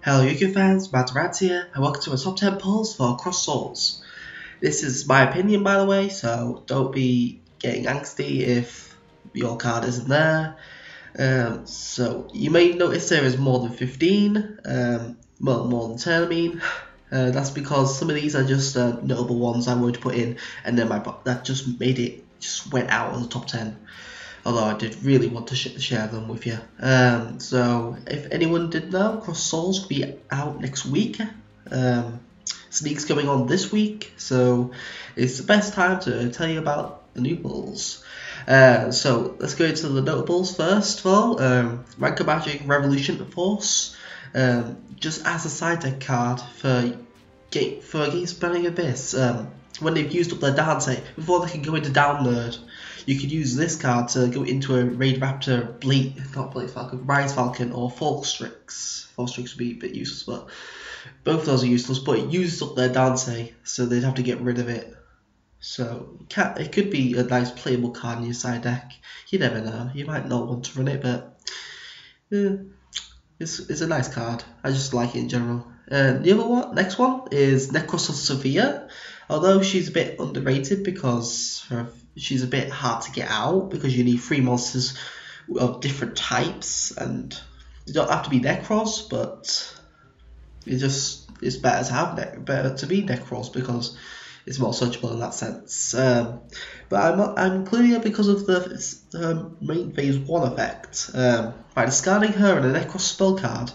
Hello Yu-Gi-Oh fans, Matt here, and welcome to my top 10 polls for CROS Souls. This is my opinion, by the way, so don't be getting angsty if your card isn't there. So you may notice there is more than 15, more than 10 I mean. That's because some of these are just notable ones I wanted to put in, and then that just made it, just went out of the top 10. Although I did really want to share them with you. So if anyone did know, CROS Souls will be out next week. Sneak's going on this week, so it's the best time to tell you about the new bulls. So let's go into the notables first of all. Ranko Magic Revolution Force, just as a side deck card for against Burning Abyss. When they've used up their Dante, before they can go into Download, you could use this card to go into a Raid Raptor, Rise Falcon, or Falstrix. Falstrix would be a bit useless, but both of those are useless, but it uses up their Dante, so they'd have to get rid of it. So it could be a nice playable card in your side deck. You never know, you might not want to run it, but it's a nice card. I just like it in general. The next one is Necros of Sevilla. Although she's a bit underrated because she's a bit hard to get out, because you need 3 monsters of different types, and you don't have to be Necros, but it's better to be Necros because it's more searchable in that sense. But I'm including her because of the main phase 1 effect. By discarding her in a Necros spell card,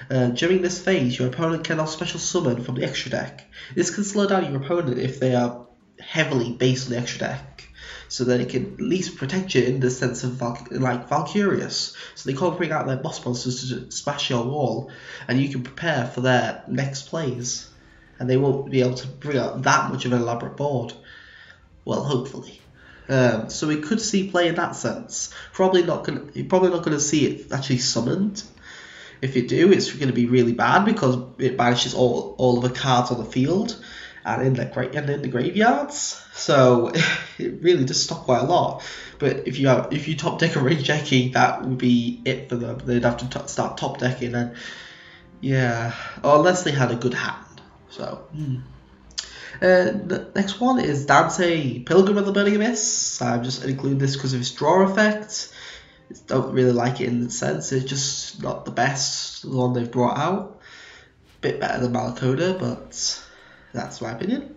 during this phase, your opponent cannot special summon from the extra deck. This can slow down your opponent if they are heavily based on the extra deck, so that it can at least protect you in the sense of like Valkyrius. So they can't bring out their boss monsters to smash your wall, and you can prepare for their next plays, and they won't be able to bring out that much of an elaborate board. Well, hopefully. So we could see play in that sense. You're probably not gonna see it actually summoned. If you do, it's going to be really bad because it banishes all of the cards on the field and in the graveyards. So it really does stop quite a lot. But if you top deck a Rage Jackie, that would be it for them. They'd have to start top decking, and yeah, or unless they had a good hand. So the next one is Dante, Pilgrim of the Burning Abyss. I'm just including this because of its draw effect. Don't really like it in the sense, it's just not the best, the one they've brought out. Bit better than Malacoda, but that's my opinion.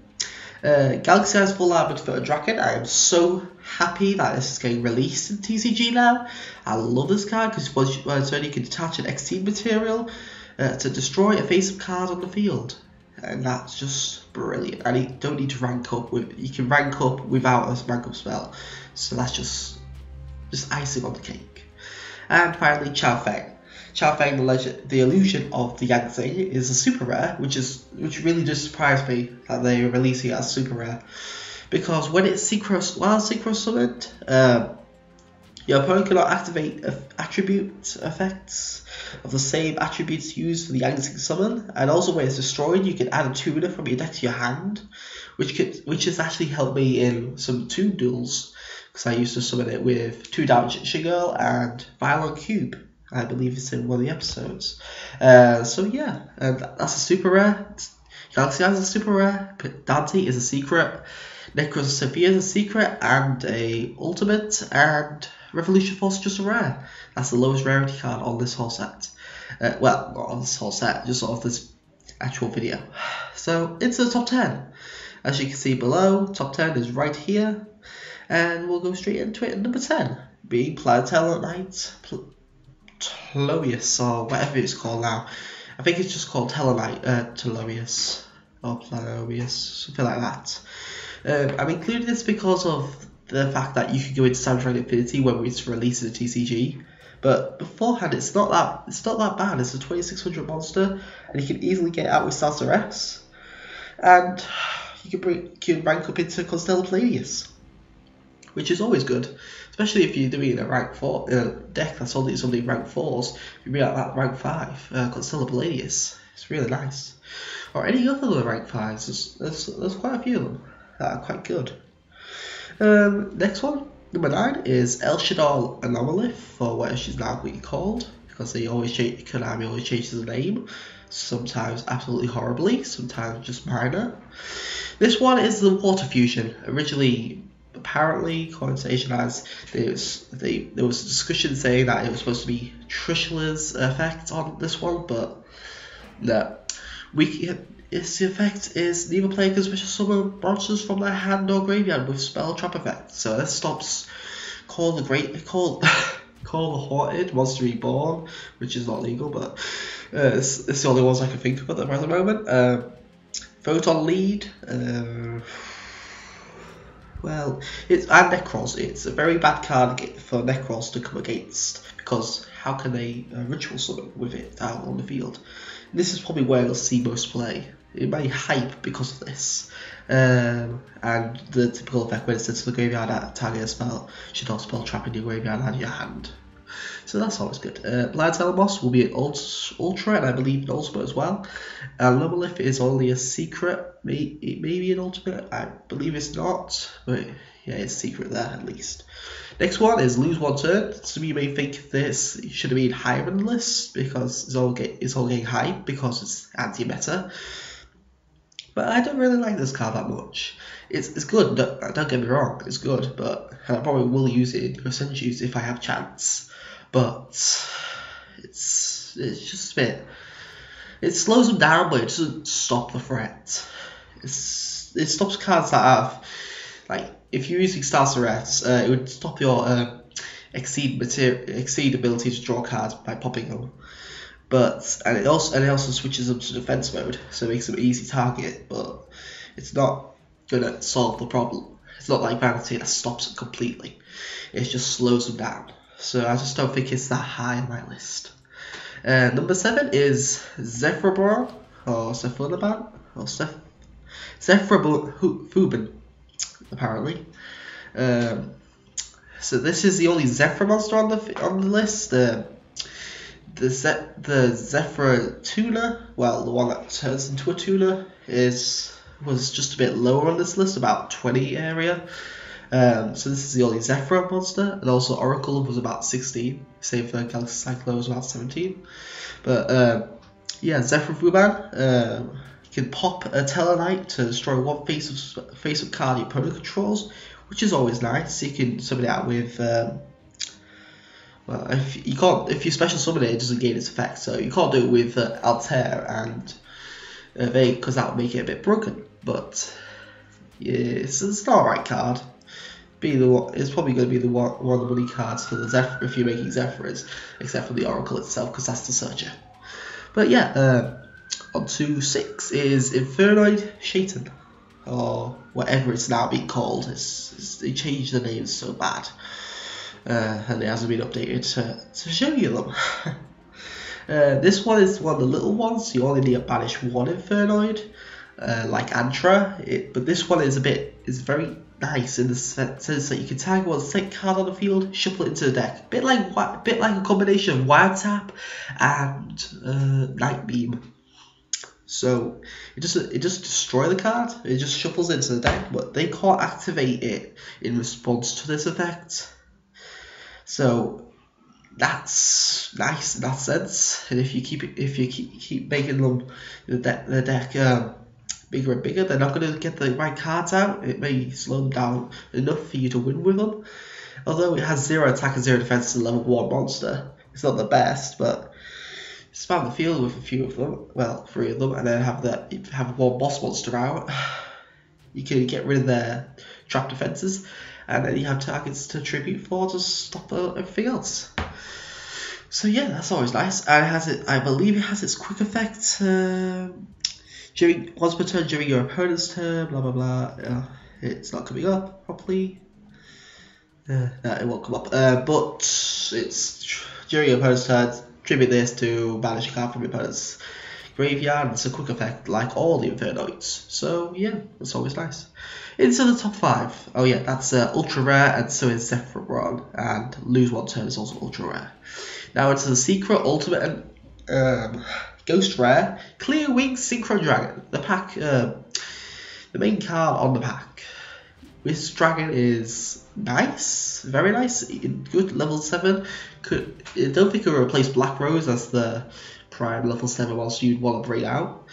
Galaxy Eyes Full Armored for a Dragon. I am so happy that this is getting released in TCG now. I love this card because it's only you can detach an X-Team material to destroy a face-up card on the field. And that's just brilliant. And you don't need to rank up you can rank up without a rank up spell. So that's just icing on the cake. And finally, Chao Feng. Chao Feng, the Illusion of the Yangtze, is a super rare, which really just surprised me that they are releasing it as super rare. Because when it's synchro summoned, your opponent cannot activate attribute effects of the same attributes used for the Yangtze summon, and also when it's destroyed, you can add a tuner from your deck to your hand, which has actually helped me in some Tomb duels. Because I used to summon it with 2 damage Shigirl and Violent Cube. I believe it's in one of the episodes. So yeah, and that's a super rare. Galaxy Eyes is a super rare. Dante is a secret. Necros of Sevilla is a secret and a ultimate. And Revolution Force is just a rare. That's the lowest rarity card on this whole set. Well, not on this whole set, just sort of this actual video. So into the top 10. As you can see below, top 10 is right here. And we'll go straight into it at number 10, being Tellarknight Melodious, or whatever it's called now. I think it's just called Melodious, or Melodious, something like that. I'm including this because of the fact that you can go into Soundtrack Infinity when it's released in the TCG. But beforehand, it's not that bad. It's a 2600 monster, and you can easily get it out with Salsa S. And you can rank up into Constellar Melodious, which is always good, especially if you're doing a rank 4 deck that's only rank 4s. You bring out that rank 5 Constellar Melodious. It's really nice. Or any other of the rank 5s. There's quite a few of them that are quite good. Next one, number 9, is El Shaddai Anomaly, or what she's now being called. because they always change. Konami always changes the name, sometimes absolutely horribly, sometimes just minor. This one is the Water Fusion. Originally, apparently, according to Asian Eyes, there was a discussion saying that it was supposed to be Trishula's effect on this one, but no. Its effect is neither player can special summon monsters from their hand or graveyard with spell trap effect. So this stops Call the Haunted, Monster Reborn, which is not legal, but it's the only ones I can think of at the present moment. Photon Lead, well, and Necros. It's a very bad card for Necros to come against, because how can they ritual summon with it out on the field? This is probably where you'll see most play. It may hype because of this. And the typical effect when it's sent to the graveyard at target a spell should not spell trap in your graveyard and your hand. So that's always good. Blind Telemos will be an Ultra, and I believe an Ultimate as well. And Lomolith is only a secret. It may be an Ultimate. I believe it's not. But yeah, it's secret there at least. Next one is Lose One Turn. Some of you may think this should have been higher in the list because it's all getting hype because it's anti-meta. But I don't really like this card that much. It's good, don't get me wrong, it's good, but I probably will use it in Percentages if I have chance. But it's just a bit. It slows them down, but it doesn't stop the threat. It stops cards that have, like, if you're using Star Threats, it would stop your exceed ability to draw cards by popping them. And it also switches them to defense mode, so it makes them an easy target. But it's not gonna solve the problem. It's not like Vanity that stops it completely. It just slows them down. So I just don't think it's that high on my list. Number 7 is Zephrabron, or Zephrabron, or Zephrabubin, apparently. So this is the only Zephyr monster on the list. The Zephyr Tuna, well, the one that turns into a tuna, was just a bit lower on this list, about 20 area. So this is the only Zephyr monster, and also Oracle was about 16, same for Galaxy Cyclo was about 17. But yeah, Zephyr Vuban can pop a Tellarknight to destroy one face-up card your opponent controls, which is always nice. You can summon it out with well, if you special summon it, it doesn't gain its effect, so you can't do it with Altair and Vague, because that would make it a bit broken. But yeah, it's an alright card. It's probably going to be one of the money cards for the Zephyr if you're making Zephyrs, except for the Oracle itself, because that's the Searcher. But yeah, on to 6 is Infernoid Shaitan, or whatever it's now being called. They changed the names so bad, and it hasn't been updated to show you them. This one is one of the little ones. You only need to banish one Infernoid, like Antra. But this one is very nice in the sense that you can tag one second card on the field, shuffle it into the deck. Bit like a combination of Wild Tap and Night Beam. So it just destroy the card. It just shuffles into the deck, but they can't activate it in response to this effect. So that's nice in that sense. And if you keep making them the deck bigger and bigger, they're not going to get the right cards out. It may slow them down enough for you to win with them. Although it has 0 attack and 0 defense as a level 1 monster, it's not the best, but spam the field with a few of them, well, 3 of them, and then have one boss monster out. You can get rid of their trap defenses, and then you have targets to tribute for to stop everything else. So yeah, that's always nice. And I believe it has its quick effect once per turn during your opponent's turn. Blah blah blah. It's not coming up properly. No, it won't come up. But it's during your opponent's turn. Tribute this to banish a card from your opponent's graveyard. It's a quick effect like all the Infernoids. So yeah, that's always nice. Into the top 5. Oh yeah, that's ultra rare, and so is Zephrabron, and Lose One Turn is also ultra rare. Now into the secret, ultimate, and ghost rare, Clear Wing Synchro Dragon. The pack, the main card on the pack. This dragon is nice, very nice, good level 7. I don't think it will replace Black Rose as the prime level 7 monster you'd want to bring out,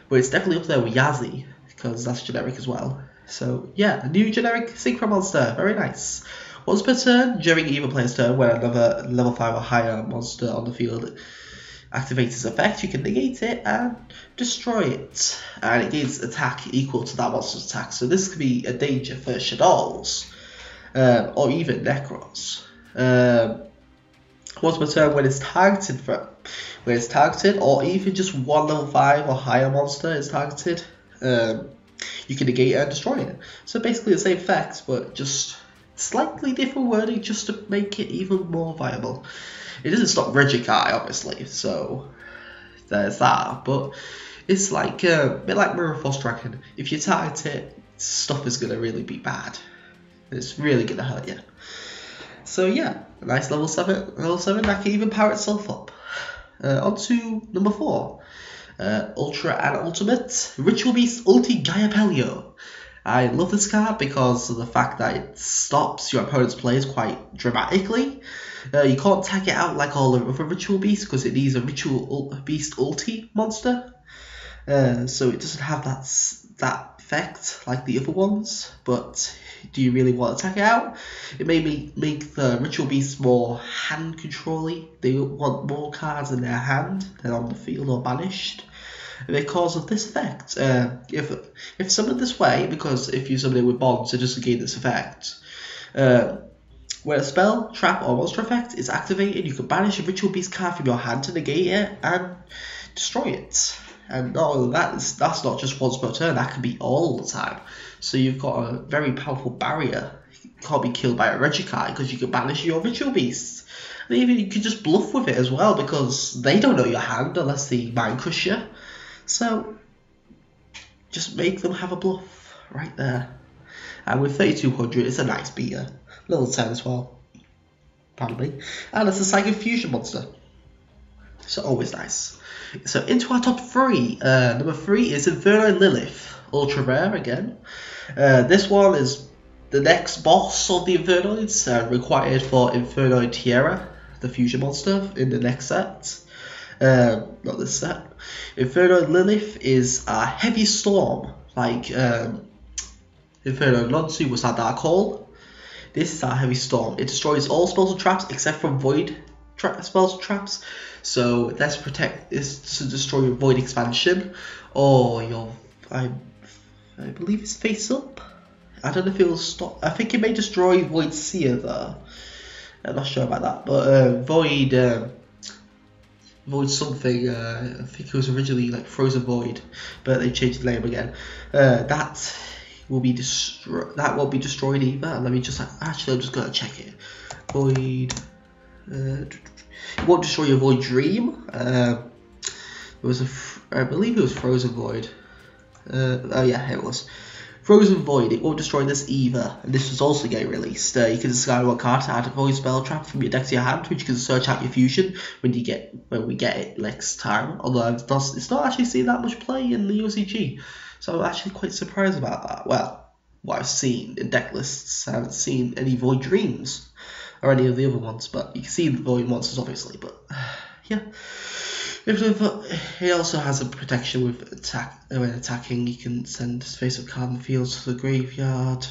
but it's definitely up there with Yazi, because that's generic as well. So yeah, a new generic synchro monster, very nice. Once per turn, during either player's turn, when another level 5 or higher monster on the field activates its effect, you can negate it and destroy it. And it gains attack equal to that monster's attack. So this could be a danger for Shaddolls, or even Necros. Once per turn, when it's targeted, or even just one level 5 or higher monster is targeted, you can negate it and destroy it. So basically the same effects, but just slightly different wording just to make it even more viable. It doesn't stop Regikai, obviously, so there's that, but it's like a bit like Mirror Force Dragon. If you target it, stuff is going to really be bad. It's really going to hurt you. So yeah, a nice level 7 that can even power itself up. On to number 4. Ultra and Ultimate Ritual Beast Ulti Gaiapelio. I love this card because of the fact that it stops your opponent's plays quite dramatically. You can't tag it out like all the other Ritual Beasts because it needs a Ritual Beast Ulti monster. So it doesn't have that effect like the other ones. But do you really want to tag it out? It may make the Ritual Beasts more hand controlly. They want more cards in their hand than on the field or banished, because of this effect. If summoned this way, because if you summon it with bonds, it doesn't gain this effect. When a spell, trap, or monster effect is activated, you can banish a Ritual Beast card from your hand to negate it and destroy it. And not only that, that's not just once per turn, that can be all the time. So you've got a very powerful barrier. You can't be killed by a Regikai because you can banish your Ritual Beasts. And even you can just bluff with it as well, because they don't know your hand unless they mind crush you. So just make them have a bluff right there. And with 3200, it's a nice beater. Level 10 as well. Pardon me. And it's a Psychic Fusion monster. So always nice. So into our top 3. Number 3 is Infernoid Lilith. Ultra rare again. This one is the next boss of the Infernoids, required for Infernoid Tierra, the fusion monster in the next set. Not this set. Infernoid Lilith is a heavy storm, like Infernoid Lonsu was our Dark Hole. This is our heavy storm. It destroys all spells and traps except for void spells and traps. So let's protect is to destroy your void expansion or your I believe it's face up. I don't know if it will stop. I think it may destroy Void Seer though. I'm not sure about that, but Void something. I think it was originally like Frozen Void, but they changed the name again. That will be that won't be destroyed either. Let me just actually, I'm just gonna check it. Void. It won't destroy your Void Dream. It was I believe it was Frozen Void. Oh yeah, it was Frozen Void. It won't destroy this either, and this was also getting released. You can discard one card to add a Void spell trap from your deck to your hand, which you can search out your fusion when we get it next time. Although it's not actually seen that much play in the UCG, so I'm actually quite surprised about that. Well, what I've seen in deck lists, I haven't seen any Void Dreams or any of the other ones, but you can see the Void monsters obviously. But yeah. He also has a protection with attack. When attacking, you can send face up card in the field to the graveyard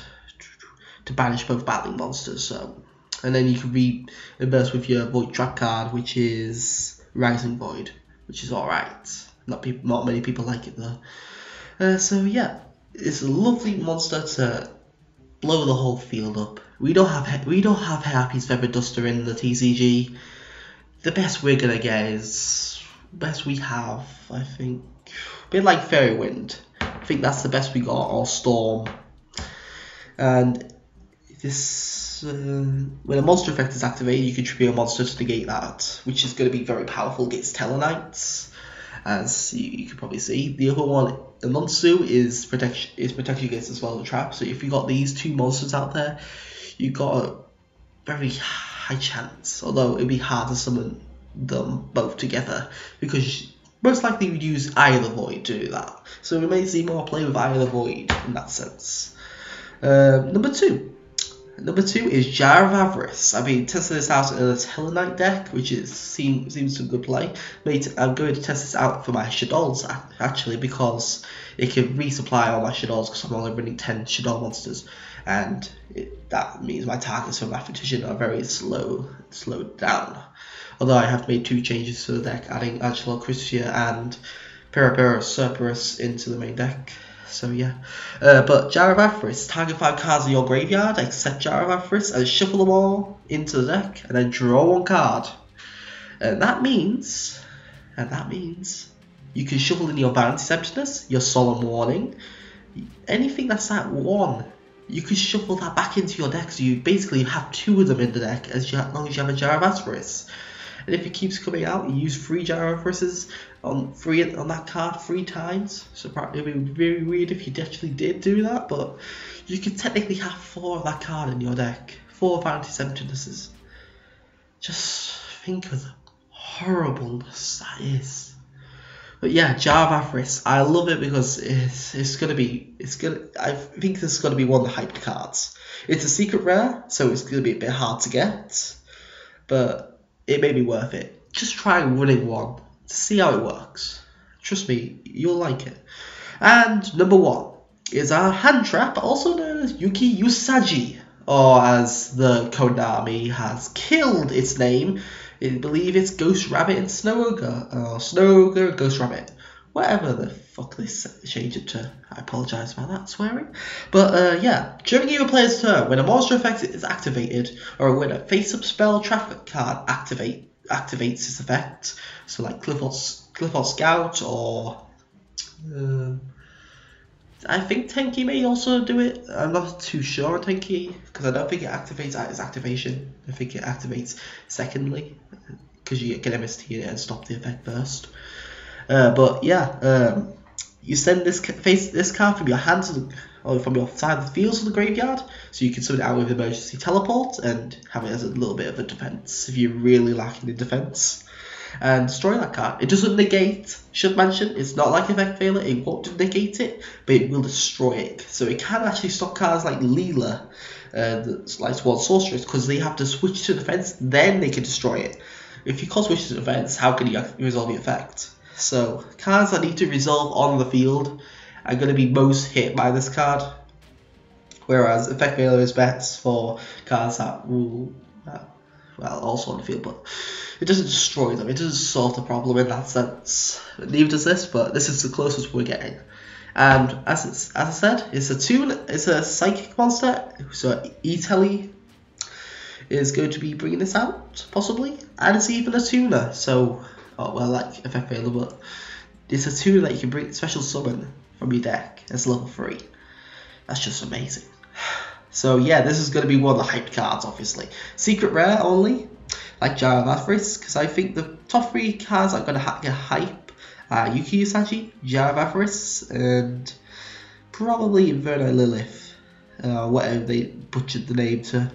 to banish both battling monsters. So, and then you can reimburse with your Void trap card, which is Rising Void, which is alright. Not many people like it though. So yeah, it's a lovely monster to blow the whole field up. We don't have Happy's Feather Duster in the TCG. The best we're gonna get is. Best we have, I think, a bit like Fairy Wind. I think that's the best we got, or Storm. And this, when a monster effect is activated, you can tribute a monster to negate that, which is going to be very powerful against Tellarknights, as you can probably see. The other one, the Monsu, is protection against the spell and trap. So if you got these two monsters out there, you got a very high chance. Although it'd be hard to summon them both together, because most likely you would use Eye of the Void to do that. So we may see more play with Eye of the Void in that sense. Number two. Number two is Jar of Avarice. I've been testing this out in a Telenite deck, which seems some good play. I'm going to test this out for my Shaddolls, actually, because it can resupply all my Shaddolls, because I'm only running 10 Shaddol monsters. And that means my targets for Mathematician are very slowed down. Although I have made 2 changes to the deck, adding Angelo Cristia and Peripera Cerberus into the main deck. So yeah, but Jar of Avarice, target 5 cards in your graveyard, except Jar of Avarice, and shuffle them all into the deck, and then draw 1 card. And that means you can shuffle in your Vanity Emptiness, your Solemn Warning, anything that's at 1. You can shuffle that back into your deck, so you basically have 2 of them in the deck as long as you have a Jar of Avarice. And if it keeps coming out, you use 3 Jar of Avarices on that card 3 times. So it would be very weird if you actually did do that, but you could technically have 4 of that card in your deck. 4 Vanity Emptinesses. Just think of the horribleness that is. But yeah, Jar of Avarice, I love it because I think this is gonna be one of the hyped cards. It's a secret rare, so it's gonna be a bit hard to get, but it may be worth it. Just try running one to see how it works. Trust me, you'll like it. And number 1 is our hand trap, also known as Yuki Usagi, or as the Konami has killed its name. I believe it's Ghost Rabbit and Snow Ogre, or Snow Ogre Ghost Rabbit, whatever the fuck they changed it to. I apologise about that swearing. But yeah, during your player's turn, when a monster effect is activated, or when a face-up spell traffic card activates its effect, so like Clifford Scout, or I think Tenki may also do it. I'm not too sure on Tenki, because I don't think it activates at its activation. I think it activates secondly, because you get MST it and stop the effect first. But yeah, you send this card from your hand or from your side of the field to the graveyard, so you can summon it out with emergency teleport and have it as a little bit of a defense if you're really lacking in defense. And destroy that card. It doesn't negate, should mention, it's not like Effect Failure, it won't negate it, but it will destroy it. So it can actually stop cards like Leela, that's like Sworn Sorceress, because they have to switch to defense, then they can destroy it. If you can't switch to defense, how can you resolve the effect? So cards that need to resolve on the field are going to be most hit by this card, whereas Effect Failure is best for cards that will, well, also on the field, but it doesn't destroy them. It doesn't solve the problem in that sense. Neither does this, but this is the closest we're getting. And as I said, it's a psychic monster, so E-Telly is going to be bringing this out, possibly, and it's even a tuner, so, oh, well, like Effect Failure, but it's a tuner that you can bring special summon from your deck as level 3. That's just amazing. So yeah, this is going to be one of the hyped cards, obviously. Secret rare only, like Jar of Avarice, because I think the top 3 cards are going to get hype are Yuki Usagi, Jar of Avarice, and probably Infernoid Lilith, whatever they butchered the name to.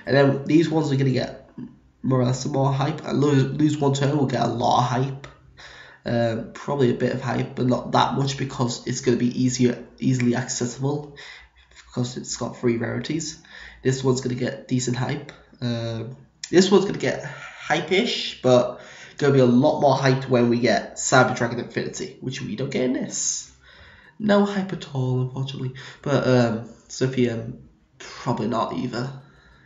And then these ones are going to get more or less some more hype. And lose 1 turn will get a lot of hype. Probably a bit of hype, but not that much, because it's going to be easily accessible, because it's got 3 rarities. This one's going to get decent hype. This one's going to get hype-ish, but going to be a lot more hyped when we get Cyber Dragon Infinity, which we don't get in this. No hype at all, unfortunately. But Sophia, probably not either.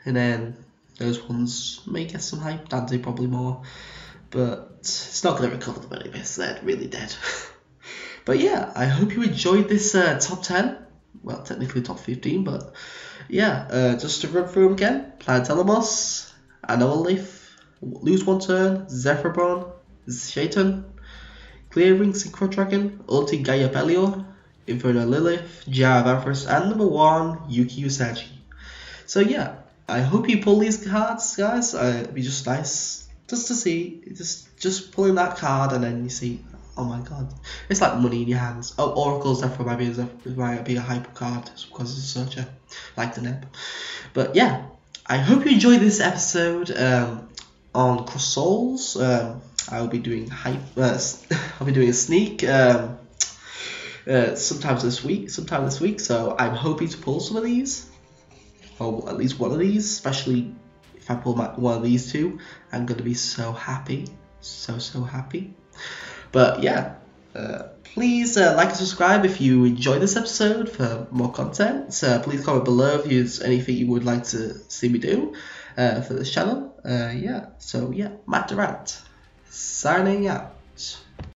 And then those ones may get some hype. Dante probably more. But it's not going to recover the benefits. They're really dead. But yeah, I hope you enjoyed this top 10. Well, technically top 15, but yeah, just to run through them again. Planetelemos, Anoleaf, Lose 1 Turn, Zephyrborn, Shaitan, Clearing Synchro Dragon, Ulti Gaia Pelio, Inferno Lilith, Jar of Avarice, and number 1, Yuki Usagi. So yeah, I hope you pull these cards, guys. It'd be just nice just to see, just pulling that card and then you see, oh my god, it's like money in your hands. Oh, Oracle Zephyr might be a hyper card because it's such a like the neb. But yeah, I hope you enjoyed this episode on Cross Souls. I'll be doing I'll be doing a sneak sometime this week. So I'm hoping to pull some of these, or at least one of these. Especially if I pull one of these two, I'm gonna be so happy, so happy. But yeah, please like and subscribe if you enjoy this episode for more content. Please comment below if there's anything you would like to see me do for this channel. Matt Durant, signing out.